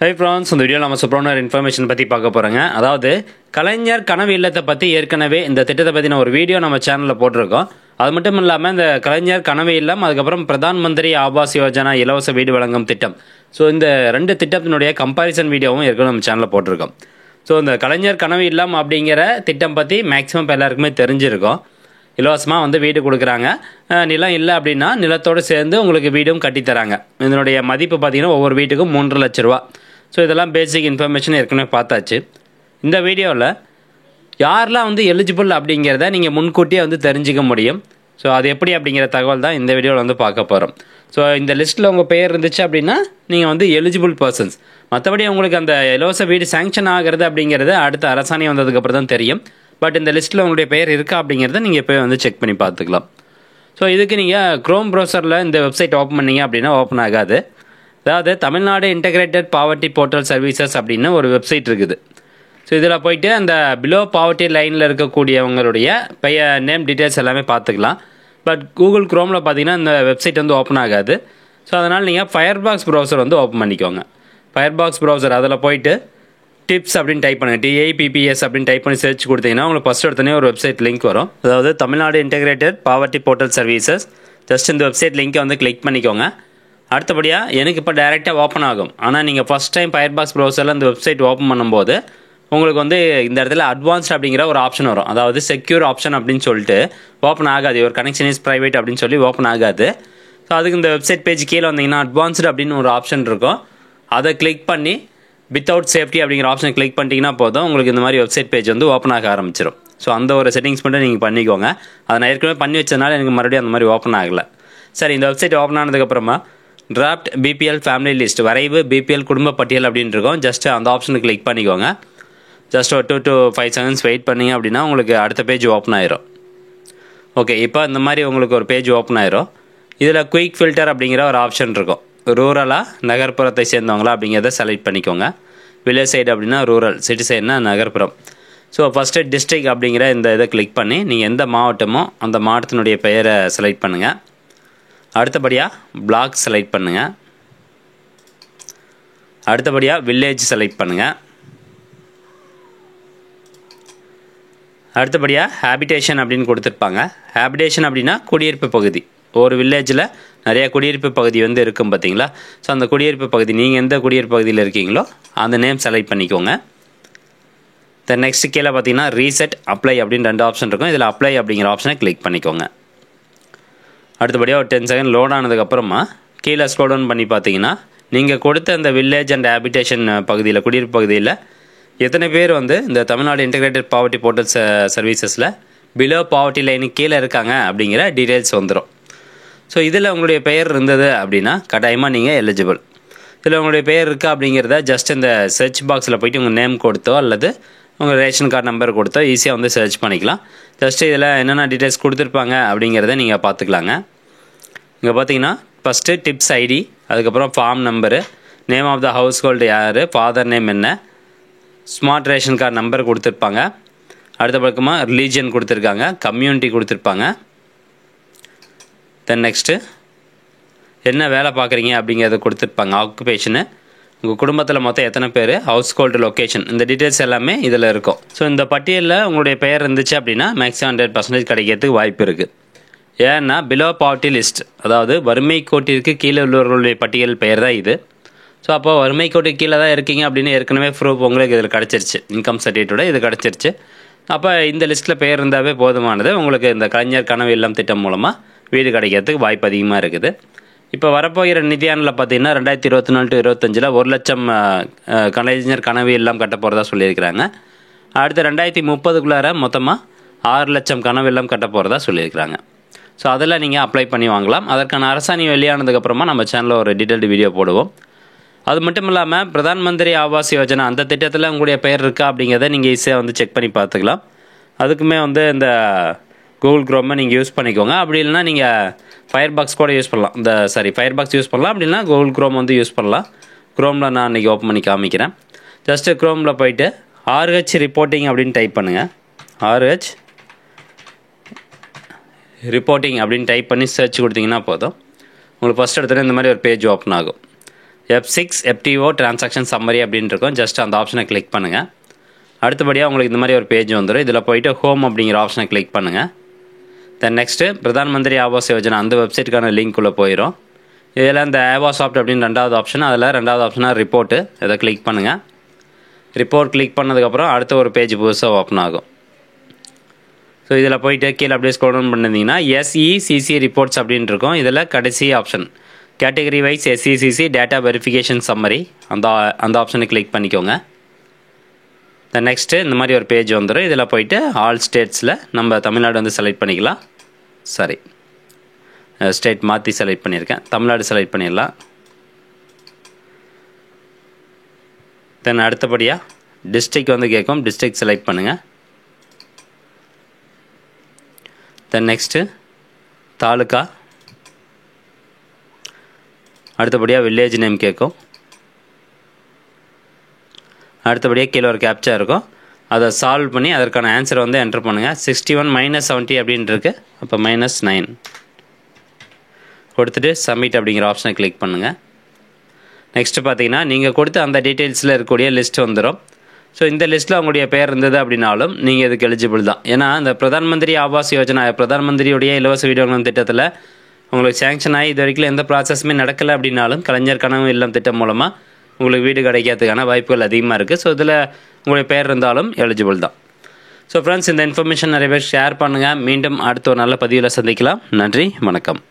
Hi friends, இந்த வீடியோவில் நம்ம சூப்பரான இன்ஃபர்மேஷன் பற்றி பார்க்க போகிறோங்க. அதாவது கலைஞர் கனவு இல்லத்தை பற்றி ஏற்கனவே இந்த திட்டத்தை பற்றின ஒரு வீடியோ நம்ம சேனலில் போட்டிருக்கோம். அது மட்டும் இல்லாமல் இந்த கலைஞர் கனவு இல்லம், அதுக்கப்புறம் பிரதான் மந்திரி ஆவாஸ் யோஜனா இலவச வீடு வழங்கும் திட்டம், ஸோ இந்த ரெண்டு திட்டத்தினுடைய கம்பாரிசன் வீடியோவும் ஏற்கனவே நம்ம சேனலில் போட்டிருக்கோம். ஸோ இந்த கலைஞர் கனவு இல்லம் அப்படிங்கிற திட்டம் பற்றி மேக்ஸிமம் இப்போ எல்லாருக்குமே தெரிஞ்சிருக்கும். இலவசமாக வீடு கொடுக்குறாங்க. நிலம் இல்லை அப்படின்னா நிலத்தோடு சேர்ந்து உங்களுக்கு வீடும் கட்டித்தராங்க. இதனுடைய மதிப்பு பார்த்திங்கன்னா ஒவ்வொரு வீட்டுக்கும் 3 லட்ச ரூபா. ஸோ இதெல்லாம் பேசிக் இன்ஃபர்மேஷன் ஏற்கனவே பார்த்தாச்சு. இந்த வீடியோவில் யாரெல்லாம் எலிஜிபிள் அப்படிங்கிறத நீங்கள் முன்கூட்டியே தெரிஞ்சிக்க முடியும். ஸோ அது எப்படி அப்படிங்கிற தகவல் தான் இந்த வீடியோவில் பார்க்க போகிறோம். ஸோ இந்த லிஸ்ட்டில் உங்கள் பெயர் இருந்துச்சு அப்படின்னா நீங்கள் எலிஜிபிள் பர்சன்ஸ். மற்றபடி உங்களுக்கு அந்த இலவச வீடு சேங்ஷன் ஆகிறது அப்படிங்கிறது அடுத்த அரசாணை வந்ததுக்கப்புறம் தான் தெரியும். பட் இந்த லிஸ்ட்டில் உங்களுடைய பெயர் இருக்கா அப்படிங்கிறத நீங்கள் இப்போ செக் பண்ணி பார்த்துக்கலாம். ஸோ இதுக்கு நீங்கள் க்ரோம் ப்ரௌசரில் இந்த வெப்சைட் ஓப்பன் பண்ணிங்க அப்படின்னா ஓப்பன் ஆகாது. அதாவது Tamil Nadu integrated poverty portal services அப்படின்னு ஒரு வெப்சைட் இருக்குது. ஸோ இதில் போயிட்டு அந்த பிலோ பாவர்ட்டி லைனில் இருக்கக்கூடியவங்களுடைய பெயர், நேம், டீட்டெயில்ஸ் எல்லாமே பார்த்துக்கலாம். பட் கூகுள் க்ரோமில் பார்த்தீங்கன்னா இந்த வெப்சைட் ஓப்பன் ஆகாது. ஸோ அதனால் நீங்கள் ஃபயர்பாக்ஸ் ப்ரௌசர் ஓப்பன் பண்ணிக்கோங்க. ஃபயர்பாக்ஸ் ப்ரௌசர் அதில் போயிட்டு டிப்ஸ் அப்படின்னு டைப் பண்ணுங்கள். TIPPS அப்படின்னு டைப் பண்ணி சர்ச் கொடுத்தீங்கன்னா உங்களுக்கு ஃபஸ்ட் எடுத்தோடனே ஒரு வெப்சைட் லிங்க் வரும். அதாவது Tamil Nadu integrated poverty portal services. Just இந்த வெப்சைட் லிங்க்கை கிளிக் பண்ணிக்கோங்க. அடுத்தபடியாக எனக்கு இப்போ டைரெக்டாக ஓப்பன் ஆகும். ஆனால் நீங்கள் ஃபஸ்ட் டைம் ஃபயர்பாக்ஸ் ப்ரௌசரில் இந்த வெப்சைட் ஓப்பன் பண்ணும்போது உங்களுக்கு இந்த இடத்துல அட்வான்ஸ்ட் அப்படிங்கிற ஒரு ஆப்ஷன் வரும். அதாவது செக்யூர் ஆப்ஷன் அப்படின்னு சொல்லிட்டு ஓப்பன் ஆகாது. ஒரு கனெக்ஷன் இஸ் ப்ரைவேட் அப்படின்னு சொல்லி ஓப்பன் ஆகாது. ஸோ அதுக்கு இந்த வெப்சைட் பேஜ் கீழே வந்தீங்கன்னா அட்வான்ஸ்டு அப்படின்னு ஒரு ஆப்ஷன் இருக்கும். அதை கிளிக் பண்ணி வித்தவுட் சேஃப்டி அப்படிங்கிற ஆப்ஷன் கிளிக் பண்ணிட்டீங்கன்னா போதும், உங்களுக்கு இந்த மாதிரி வெப்சைட் பேஜ் ஓப்பன் ஆக ஆரம்பிச்சிடும். ஸோ அந்த ஒரு செட்டிங்ஸ் மட்டும் நீங்கள் பண்ணிக்கோங்க. அதை நான் ஏற்கனவே பண்ணி வச்சதுனால எனக்கு மறுபடியும் அந்த மாதிரி ஓப்பன் ஆகலை. சரி, இந்த வெப்சைட் ஓப்பன் ஆனதுக்கப்புறமா டிராஃப்ட் BPL ஃபேமிலி லிஸ்ட், வரைவு BPL குடும்ப பட்டியல் அப்படின்னு இருக்கும். ஜஸ்ட் அந்த ஆப்ஷனுக்கு கிளிக் பண்ணிக்கோங்க. ஜஸ்ட் ஒரு 2 to 5 செகண்ட்ஸ் வெயிட் பண்ணிங்க அப்படின்னா உங்களுக்கு அடுத்த பேஜ் ஓப்பன் ஆயிரும். ஓகே, இப்போ இந்த மாதிரி உங்களுக்கு ஒரு பேஜ் ஓப்பன் ஆயிரும். இதில் குயிக் ஃபில்டர் அப்படிங்கிற ஒரு ஆப்ஷன் இருக்கும். ரூரலாக நகர்ப்புறத்தை சேர்ந்தவங்களா அப்படிங்கிறத செலக்ட் பண்ணிக்கோங்க. வில்லேஜ் சைடு அப்படின்னா ரூரல், சிட்டி சைடுனா நகர்ப்புறம். ஸோ ஃபஸ்ட்டு டிஸ்ட்ரிக்ட் அப்படிங்கிற இந்த இதை கிளிக் பண்ணி நீங்கள் எந்த மாவட்டமோ அந்த மாவட்டத்தினுடைய பெயரை செலக்ட் பண்ணுங்கள். அடுத்தபடியாக பிளாக் செலக்ட் பண்ணுங்கள். அடுத்தபடியாக வில்லேஜ் செலக்ட் பண்ணுங்கள். அடுத்தபடியாக ஹேபிடேஷன் அப்படின்னு கொடுத்துருப்பாங்க. ஹேபிடேஷன் அப்படின்னா குடியிருப்பு பகுதி. ஒரு வில்லேஜில் நிறையா குடியிருப்பு பகுதி இருக்கும் பார்த்தீங்களா. ஸோ அந்த குடியிருப்பு பகுதி நீங்கள் எந்த குடியிருப்பு பகுதியில் இருக்கீங்களோ அந்த நேம் செலக்ட் பண்ணிக்கோங்க. தென் நெக்ஸ்ட் கீழே பார்த்தீங்கன்னா ரீசெட், அப்ளை அப்படின்னு 2 ஆப்ஷன் இருக்கும். இதில் அப்ளை அப்படிங்கிற ஆப்ஷனை கிளிக் பண்ணிக்கோங்க. அடுத்தபடியாக ஒரு 10 செகண்ட் லோட் ஆனதுக்கப்புறமா கீழே ஸ்க்ரோல் டவுன் பண்ணி பார்த்தீங்கன்னா நீங்கள் கொடுத்த அந்த வில்லேஜ் அண்ட் ஹேபிடேஷன் பகுதியில், குடியிருப்பு பகுதியில் எத்தனை பேர் இந்த Tamil Nadu integrated poverty portal சர்வீசஸில் below poverty லைனுக்கு கீழே இருக்காங்க அப்படிங்கிற டீட்டெயில்ஸ் வந்துடும். ஸோ இதில் உங்களுடைய பெயர் இருந்தது அப்படின்னா கட்டாயமாக நீங்கள் எலிஜிபிள். இதில் உங்களுடைய பெயர் இருக்கா அப்படிங்கிறத ஜஸ்ட் இந்த சர்ச் பாக்ஸில் போய்ட்டு உங்கள் நேம் கொடுத்தோ அல்லது உங்கள் ரேஷன் கார்டு நம்பர் கொடுத்தோ ஈஸியாக சர்ச் பண்ணிக்கலாம். ஜஸ்ட் இதில் என்னென்ன டீட்டெயில்ஸ் கொடுத்துருப்பாங்க அப்படிங்கிறத நீங்கள் பார்த்துக்கலாங்க. இங்கே பார்த்தீங்கன்னா ஃபஸ்ட்டு டிப்ஸ் ஐடி, அதுக்கப்புறம் form number, name of the household யார், ஃபாதர் நேம் என்ன, ஸ்மார்ட் ரேஷன் கார்டு நம்பர் கொடுத்துருப்பாங்க. அடுத்த பக்கமாக ரிலீஜியன் கொடுத்துருக்காங்க, கம்யூனிட்டி கொடுத்துருப்பாங்க. தென் நெக்ஸ்ட்டு என்ன வேலை பார்க்குறீங்க அப்படிங்கிறத கொடுத்துருப்பாங்க, ஆக்குபேஷனு, உங்கள் குடும்பத்தில் மொத்தம் எத்தனை பேர், ஹவுஸ் ஹோல்டு லொக்கேஷன், இந்த டீட்டெயில்ஸ் எல்லாமே இதில் இருக்கும். ஸோ இந்த பட்டியலில் உங்களுடைய பெயர் இருந்துச்சு அப்படின்னா மேக்ஸிமம் 100% கிடைக்கிறதுக்கு வாய்ப்பு இருக்குது. ஏன்னா பிலோ பாவர்ட்டி லிஸ்ட், அதாவது வறுமை கோட்டிற்கு கீழே உள்ளவர்களுடைய பட்டியல் பெயர் தான் இது. ஸோ அப்போ வறுமை கோட்டுக்கு கீழே தான் இருக்கீங்க அப்படின்னு ஏற்கனவே ப்ரூஃப் உங்களுக்கு இதில் கிடச்சிருச்சு, இன்கம் சர்டிஃபிகேட்டோட இது கிடச்சிருச்சு. அப்போ இந்த லிஸ்ட்டில் பெயர் இருந்தாவே போதுமானது, உங்களுக்கு இந்த கலைஞர் கனவு இல்லம் திட்டம் மூலமாக வீடு கிடைக்கிறதுக்கு வாய்ப்பு அதிகமாக இருக்குது. இப்போ வரப்போகிற நிதியாண்டில் பார்த்தீங்கன்னா 2024 to 2025 1 லட்சம் கலைஞர் கனவு இல்லம் கட்ட போகிறதா சொல்லியிருக்கிறாங்க. அடுத்து 2030க்குள்ளார மொத்தமாக 6 லட்சம் கனவு இல்லம் கட்ட போகிறதா சொல்லியிருக்கிறாங்க. ஸோ அதில் நீங்கள் அப்ளை பண்ணி வாங்கலாம். அதற்கான அரசாணை வெளியானதுக்கப்புறமா நம்ம சேனலில் ஒரு டீட்டெயில்டு வீடியோ போடுவோம். அது மட்டும் இல்லாமல் பிரதான் மந்திரி ஆவாஸ் யோஜனா அந்த திட்டத்தில் உங்களுடைய பெயர் இருக்கா அப்படிங்கிறத நீங்கள் ஈஸியாக செக் பண்ணி பார்த்துக்கலாம். அதுக்குமே இந்த கூகுள் க்ரோமை நீங்கள் யூஸ் பண்ணிக்கோங்க. அப்படி இல்லைனா நீங்கள் ஃபயர்பாக்ஸ் கூட யூஸ் பண்ணலாம். ஃபயர்பாக்ஸ் யூஸ் பண்ணலாம். அப்படி இல்லைனா கூகுள் க்ரோம் யூஸ் பண்ணலாம். க்ரோமில் நான் இன்றைக்கி ஓப்பன் பண்ணி காமிக்கிறேன். ஜஸ்ட்டு க்ரோமில் போயிட்டு RH ரிப்போர்ட்டிங் அப்படின்னு டைப் பண்ணுங்கள். RH ரிப்போர்ட்டிங் அப்படின்னு டைப் பண்ணி சர்ச் கொடுத்தீங்கன்னா போதும், உங்களுக்கு ஃபஸ்ட் எடுத்தோடனே இந்த மாதிரி ஒரு பேஜ் ஓப்பன் ஆகும். F6 FTO டிரான்சாக்ஷன் சம்மரி அப்படின்னு இருக்கும். ஜஸ்ட் அந்த ஆப்ஷனை கிளிக் பண்ணுங்கள். அடுத்தபடியாக உங்களுக்கு இந்த மாதிரி ஒரு பேஜ் வந்துடும். இதில் போயிட்டு ஹோம் அப்படிங்கிற ஆப்ஷனை கிளிக் பண்ணுங்கள். தென் நெக்ஸ்ட்டு பிரதான் மந்திரி ஆவாஸ் யோஜனா அந்த வெப்சைட்டுக்கான லிங்க்குள்ளே போயிடும். இதில் இந்த ஆவாசாப்ட் அப்படின்னு ரெண்டாவது ஆப்ஷன், அதில் ரெண்டாவது ஆப்ஷனாக ரிப்போர்ட்டு, இதை கிளிக் பண்ணுங்கள். ரிப்போர்ட் கிளிக் பண்ணதுக்கப்புறம் அடுத்த ஒரு பேஜ் புதுசாக ஓப்பன் ஆகும். ஸோ இதில் போயிட்டு கீழே அப்படியே ஸ்க்ரோல் டவுன் பண்ணியிருந்தீங்கன்னா SECC ரிப்போர்ட்ஸ் அப்படின்னு இருக்கும். இதில் கடைசி option category wise SECC data verification summary அந்த ஆப்ஷனை கிளிக் பண்ணிக்கோங்க. தென் நெக்ஸ்ட்டு இந்த மாதிரி ஒரு பேஜ் வந்துடும். இதில் போயிட்டு ஆல் ஸ்டேட்ஸில் நம்ம தமிழ்நாடு வந்து செலக்ட் பண்ணிக்கலாம். சரி, ஸ்டேட் மாற்றி செலக்ட் பண்ணியிருக்கேன், தமிழ்நாடு செலக்ட் பண்ணிடலாம். தென் அடுத்தபடியாக டிஸ்ட்ரிக்ட் வந்து கேட்கும், டிஸ்ட்ரிக்ட் செலக்ட் பண்ணுங்கள். தென் நெக்ஸ்ட்டு தாலுக்கா, அடுத்தபடியாக வில்லேஜ் நேம் கேட்கும். அடுத்தபடியாக கீழே ஒரு கேப்ச்சா இருக்கும், அதை சால்வ் பண்ணி அதற்கான ஆன்சரை வந்து என்டர் பண்ணுங்கள். 61 - 70 அப்படின்னு இருக்குது. அப்போ -9 கொடுத்துட்டு சப்மிட் அப்படிங்கிற ஆப்ஷனை கிளிக் பண்ணுங்கள். நெக்ஸ்ட்டு பார்த்தீங்கன்னா நீங்கள் கொடுத்த அந்த டீட்டெயில்ஸில் இருக்கக்கூடிய லிஸ்ட் வந்துடும். ஸோ இந்த லிஸ்ட்டில் உங்களுடைய பேர் இருந்தது அப்படின்னாலும் நீங்கள் இதுக்கு எலிஜிபிள் தான். ஏன்னா இந்த பிரதான் மந்திரி ஆவாஸ் யோஜனா, பிரதான் மந்திரியுடைய இலவச வீடுகள் திட்டத்தில் உங்களுக்கு சேங்ஷன் ஆகி இது வரைக்கும் எந்த ப்ராசஸுமே நடக்கலை அப்படின்னாலும் கலைஞர் கனவு இல்லம் திட்டம் மூலமாக உங்களுக்கு வீடு கிடைக்கிறதுக்கான வாய்ப்புகள் அதிகமாக இருக்குது. ஸோ இதில் உங்களுடைய பேர் இருந்தாலும் எலிஜிபிள் தான். ஸோ ஃப்ரெண்ட்ஸ், இந்த இன்ஃபர்மேஷன் நிறைய பேர் ஷேர் பண்ணுங்கள். மீண்டும் அடுத்த ஒரு நல்ல பதிவில் சந்திக்கலாம். நன்றி, வணக்கம்.